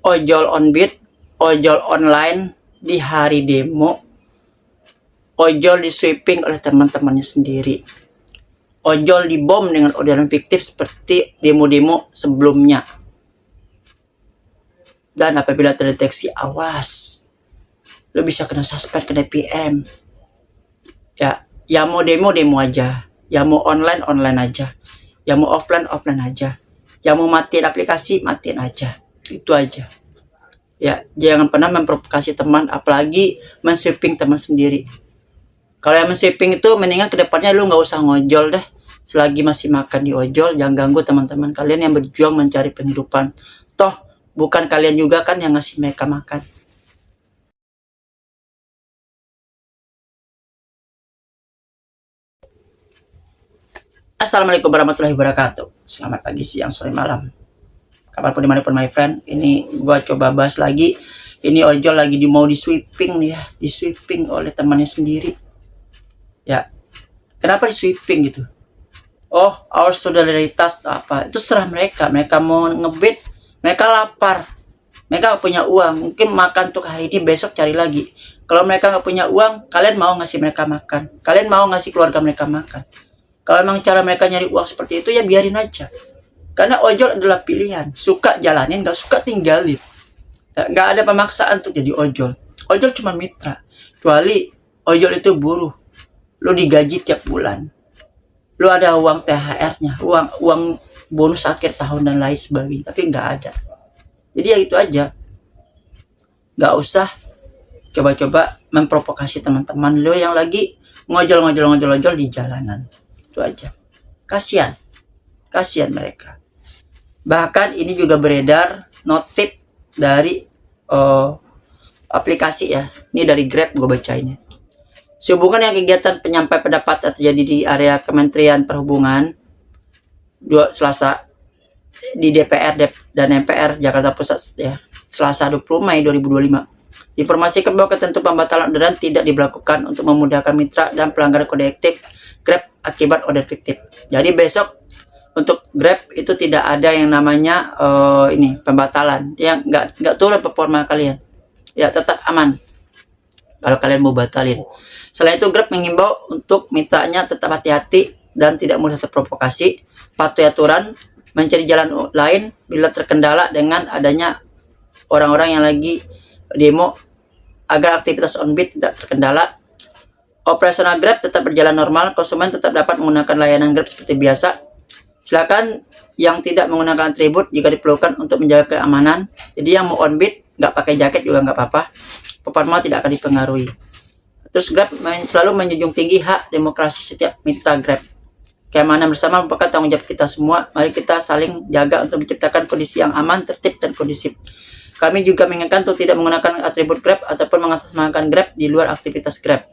ojol on beat, ojol online di hari demo, ojol di sweeping oleh teman-temannya sendiri, ojol dibom dengan orderan fiktif seperti demo-demo sebelumnya. Dan apabila terdeteksi, awas, lo bisa kena suspend, kena PM. Ya mau demo aja, ya mau online aja, ya mau offline aja, ya mau matiin aplikasi matiin aja, itu aja. Ya, jangan pernah memprovokasi teman, apalagi men-sweeping teman sendiri. Kalau yang men-sweeping itu mendingan kedepannya lu nggak usah ngojol deh. Selagi masih makan di ojol, jangan ganggu teman-teman kalian yang berjuang mencari penghidupan. Toh bukan kalian juga kan yang ngasih mereka makan. Assalamualaikum warahmatullahi wabarakatuh. Selamat pagi, siang, sore, malam, kapanpun dimanapun my friend. Ini gua coba bahas lagi. Ini ojol lagi mau di sweeping nih ya, di sweeping oleh temannya sendiri. Ya, kenapa di sweeping gitu? Oh, our solidaritas apa? Itu serah mereka. Mereka mau ngebet, mereka lapar, mereka gak punya uang. Mungkin makan untuk hari ini, besok cari lagi. Kalau mereka nggak punya uang, kalian mau ngasih mereka makan? Kalian mau ngasih keluarga mereka makan? Kalau memang cara mereka nyari uang seperti itu, ya biarin aja. Karena ojol adalah pilihan. Suka jalanin, gak suka tinggalin. Gak ada pemaksaan untuk jadi ojol. Ojol cuma mitra. Kecuali ojol itu buruh. Lu digaji tiap bulan. Lu ada uang THR-nya, uang bonus akhir tahun dan lain sebagainya. Tapi gak ada. Jadi ya itu aja. Gak usah coba-coba memprovokasi teman-teman lu yang lagi ngojol di jalanan. Itu aja. Kasihan mereka. Bahkan ini juga beredar notif dari aplikasi ya. Ini dari Grab gue bacainnya. Sehubungan yang kegiatan penyampaian pendapat terjadi di area Kementerian Perhubungan Selasa di DPR dan MPR Jakarta Pusat ya, Selasa 20 Mei 2025. Informasikan bahwa ketentuan pembatalan orderan tidak diberlakukan untuk memudahkan mitra dan pelanggaran kode etik Grab akibat order fiktif. Jadi besok untuk Grab itu tidak ada yang namanya ini pembatalan. Yang nggak turun performa kalian. Ya tetap aman kalau kalian mau batalin. Selain itu Grab mengimbau untuk mitranya tetap hati-hati dan tidak mudah terprovokasi, patuhi aturan, mencari jalan lain bila terkendala dengan adanya orang-orang yang lagi demo agar aktivitas on beat tidak terkendala. Operasional Grab tetap berjalan normal, konsumen tetap dapat menggunakan layanan Grab seperti biasa. Silakan yang tidak menggunakan atribut jika diperlukan untuk menjaga keamanan. Jadi yang mau on beat nggak pakai jaket juga nggak apa-apa, performa tidak akan dipengaruhi. Terus Grab selalu menjunjung tinggi hak demokrasi setiap mitra Grab. Keamanan bersama merupakan tanggung jawab kita semua. Mari kita saling jaga untuk menciptakan kondisi yang aman, tertib, dan kondusif. Kami juga mengingatkan untuk tidak menggunakan atribut Grab ataupun mengatasnamakan Grab di luar aktivitas Grab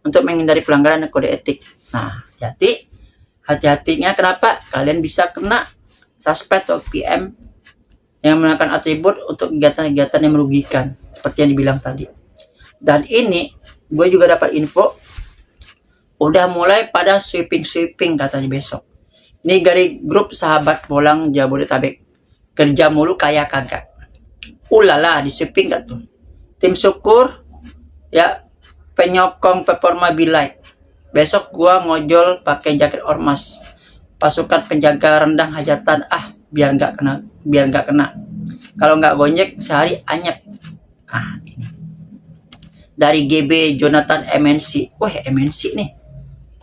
untuk menghindari pelanggaran kode etik. Nah, jadi hati-hatinya kenapa kalian bisa kena suspend atau PM yang menggunakan atribut untuk kegiatan-kegiatan yang merugikan seperti yang dibilang tadi. Dan ini gue juga dapat info udah mulai pada sweeping katanya besok. Ini dari grup sahabat bolang Jabodetabek. Kerja mulu kayak kagak. Ulala, di sweeping gak tuh? Tim syukur ya, penyokong performa Bilight. Besok gua ngojol pakai jaket ormas. Pasukan penjaga rendang hajatan, biar nggak kena. Kalau nggak gonjek sehari anyep. Ini dari GB Jonathan MNC. Wah, MNC nih,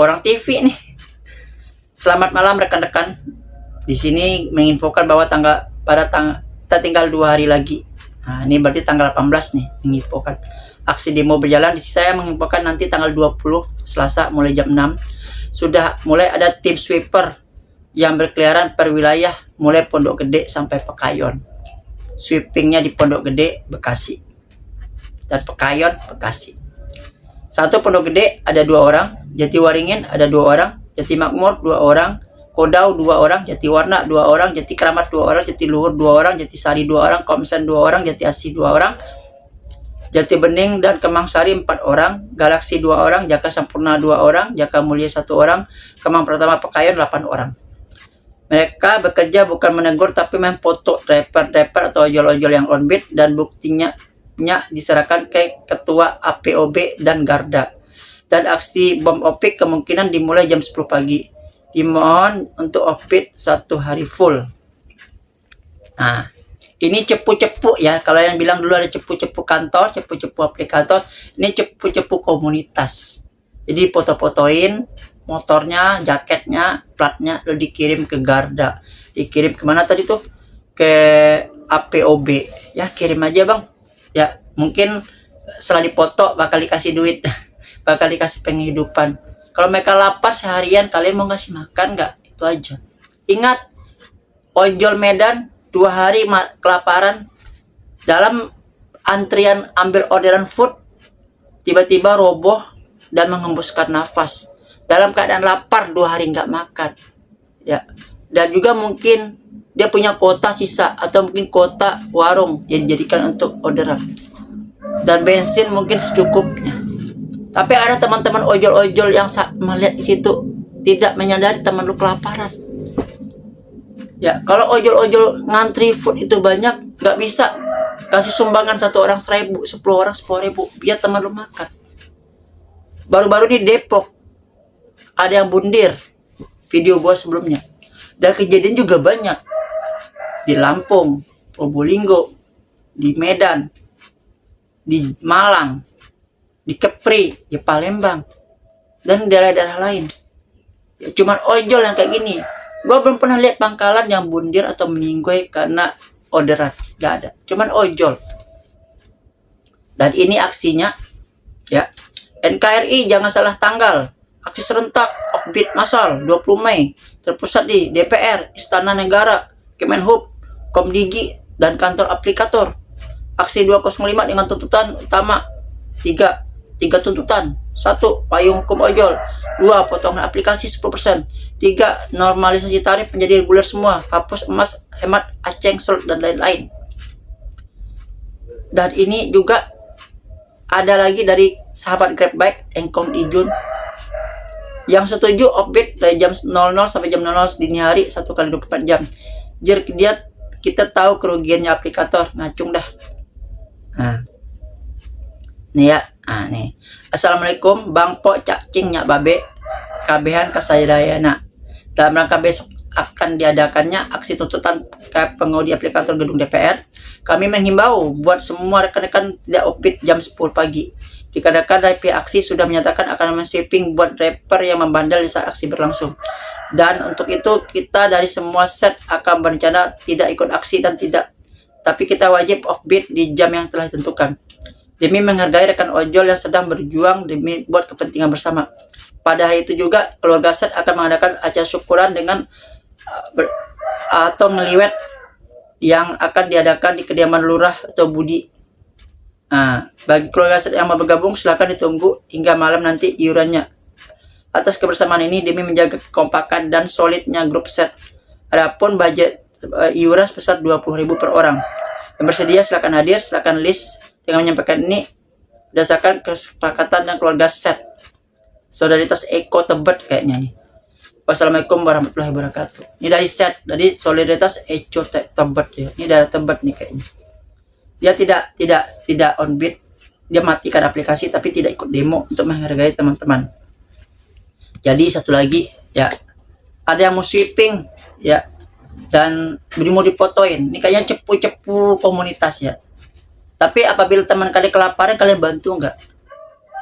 orang TV nih. Selamat malam rekan-rekan. Di sini menginfokan bahwa kita tinggal 2 hari lagi. Nah, ini berarti tanggal 18 nih menginfokan. Aksi demo berjalan. Di sini saya menginfokan nanti tanggal 20 Selasa mulai jam 6 sudah mulai ada tim sweeper yang berkeliaran per wilayah mulai Pondok Gede sampai Pekayon. Sweepingnya di Pondok Gede, Bekasi, dan Pekayon, Bekasi. Satu Pondok Gede ada 2 orang, Jatiwaringin ada 2 orang, Jati Makmur 2 orang, Kodau 2 orang, Jatiwarna 2 orang, Jati Kramat 2 orang, Jatiluhur 2 orang, Jatisari 2 orang, Komsen 2 orang, Jati Asih 2 orang, Jati Bening dan Kemang Sari 4 orang, Galaksi 2 orang, Jaka Sampurna 2 orang, Jaka Mulia 1 orang, Kemang Pertama Pekayon 8 orang. Mereka bekerja bukan menegur tapi memfoto driver-driver atau ojol-ojol yang on beat, dan buktinya diserahkan ke ketua APOB dan Garda. Dan aksi bom opik kemungkinan dimulai jam 10 pagi. Dimohon untuk opik 1 hari full. Nah, ini cepu-cepu ya. Kalau yang bilang dulu ada cepu-cepu kantor, cepu-cepu aplikator, ini cepu-cepu komunitas. Jadi foto-fotoin motornya, jaketnya, platnya, lalu dikirim ke Garda. Dikirim kemana tadi tuh? Ke APOB. Ya, kirim aja bang. Ya, mungkin setelah dipoto bakal dikasih duit. Bakal dikasih penghidupan. Kalau mereka lapar seharian, kalian mau ngasih makan nggak? Itu aja. Ingat, ojol Medan 2 hari kelaparan dalam antrian ambil orderan food, tiba-tiba roboh dan menghembuskan nafas dalam keadaan lapar 2 hari nggak makan ya. Dan juga mungkin dia punya kuota sisa atau mungkin kuota warung yang dijadikan untuk orderan, dan bensin mungkin secukupnya. Tapi ada teman-teman ojol-ojol yang melihat di situ tidak menyadari teman lu kelaparan. Ya, kalau ojol-ojol ngantri food itu banyak, nggak bisa kasih sumbangan 1 orang 1.000, 10 orang 10.000, biar teman lu makan. Baru-baru di Depok ada yang bundir, video gua sebelumnya. Dan kejadian juga banyak di Lampung, Probolinggo, di Medan, di Malang, di Kepri, di Palembang, dan daerah-daerah lain. Ya, cuman ojol yang kayak gini. Gue belum pernah lihat pangkalan yang bundir atau meninggoy karena orderan. Gak ada. Cuman ojol. Dan ini aksinya ya. NKRI jangan salah tanggal. Aksi serentak offbeat massal 20 Mei terpusat di DPR, Istana Negara, Kemenhub, Komdigi, dan kantor aplikator. Aksi 205 dengan tuntutan utama 3 tuntutan. 1. Payung hukum ojol. 2. Potongan aplikasi 10%. 3. Normalisasi tarif menjadi reguler semua. Hapus emas, hemat, aceng, slot, dan lain-lain. Dan ini juga ada lagi dari sahabat Grabbike, Engkong Ijun, yang setuju offbeat dari jam 00 sampai jam 00 dini hari 1 kali 24 jam. Dia kita tahu kerugiannya aplikator, ngacung dah. Nah. Nih ya, nih. Assalamualaikum, Bang Po Cak Cing Nyak Babe, kabehan kasadayana. Dalam rangka besok akan diadakannya aksi tuntutan pengemudi aplikator gedung DPR, kami menghimbau buat semua rekan-rekan tidak offbeat jam 10 pagi. Dikarenakan dari pihak aksi sudah menyatakan akan men-sweeping buat driver yang membandel di saat aksi berlangsung. Dan untuk itu kita dari semua set akan berencana tidak ikut aksi tapi kita wajib offbeat di jam yang telah ditentukan. Demi menghargai rekan ojol yang sedang berjuang demi buat kepentingan bersama. Pada hari itu juga keluarga set akan mengadakan acara syukuran dengan atau ngeliwet yang akan diadakan di kediaman lurah atau budi. Nah, bagi keluarga set yang mau bergabung silakan ditunggu hingga malam nanti iurannya. Atas kebersamaan ini demi menjaga kekompakan dan solidnya grup set. Adapun budget iuran sebesar 20.000 per orang. Yang bersedia silakan hadir, silakan list dengan menyampaikan ini berdasarkan kesepakatan dan keluarga set. Solidaritas Eko Tebet kayaknya nih. Wassalamualaikum warahmatullahi wabarakatuh. Ini dari set, dari Solidaritas Eko Tebet ya. Ini dari Tebet nih kayaknya. Dia tidak on beat, dia matikan aplikasi tapi tidak ikut demo untuk menghargai teman-teman. Jadi satu lagi ya, ada yang mau sweeping ya, dan mau dipotoin. Ini kayaknya cepu-cepu komunitas ya. Tapi apabila teman kalian kelaparan, kalian bantu nggak?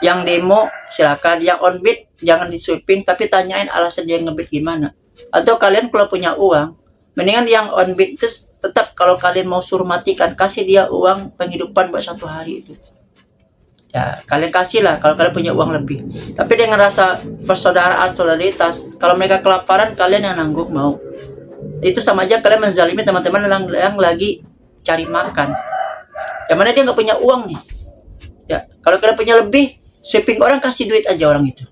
Yang demo silakan, yang on beat jangan di sweeping, tapi tanyain alasan dia ngebit gimana. Atau kalian kalau punya uang, mendingan yang on beat itu tetap kalau kalian mau suruh matikan, kasih dia uang penghidupan buat 1 hari itu. Ya kalian kasih lah kalau kalian punya uang lebih. Tapi dengan rasa persaudaraan, solidaritas, kalau mereka kelaparan kalian yang nanggung mau. Itu sama aja kalian menzalimi teman-teman yang lagi cari makan. Yang mana dia nggak punya uang nih. Ya, kalau kalian punya lebih, sweeping orang, kasih duit aja orang itu.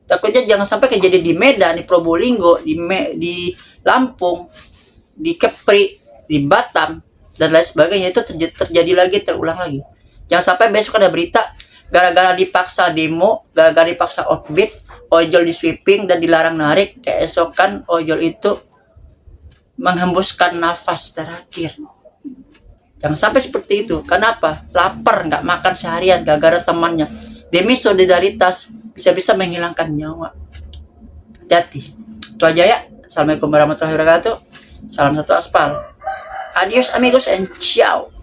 Takutnya jangan sampai kejadian di Medan, di Probolinggo, di Lampung, di Kepri, di Batam, dan lain sebagainya itu terjadi lagi, terulang lagi. Jangan sampai besok ada berita gara-gara dipaksa demo, gara-gara dipaksa offbeat, ojol di sweeping dan dilarang narik, keesokan ojol itu menghembuskan nafas terakhir. Jangan sampai seperti itu. Kenapa? Lapar, nggak makan seharian gara-gara temannya. Demi solidaritas bisa-bisa menghilangkan nyawa. Hati-hati. Itu aja ya. Assalamualaikum warahmatullahi wabarakatuh. Salam satu aspal. Adios amigos and ciao.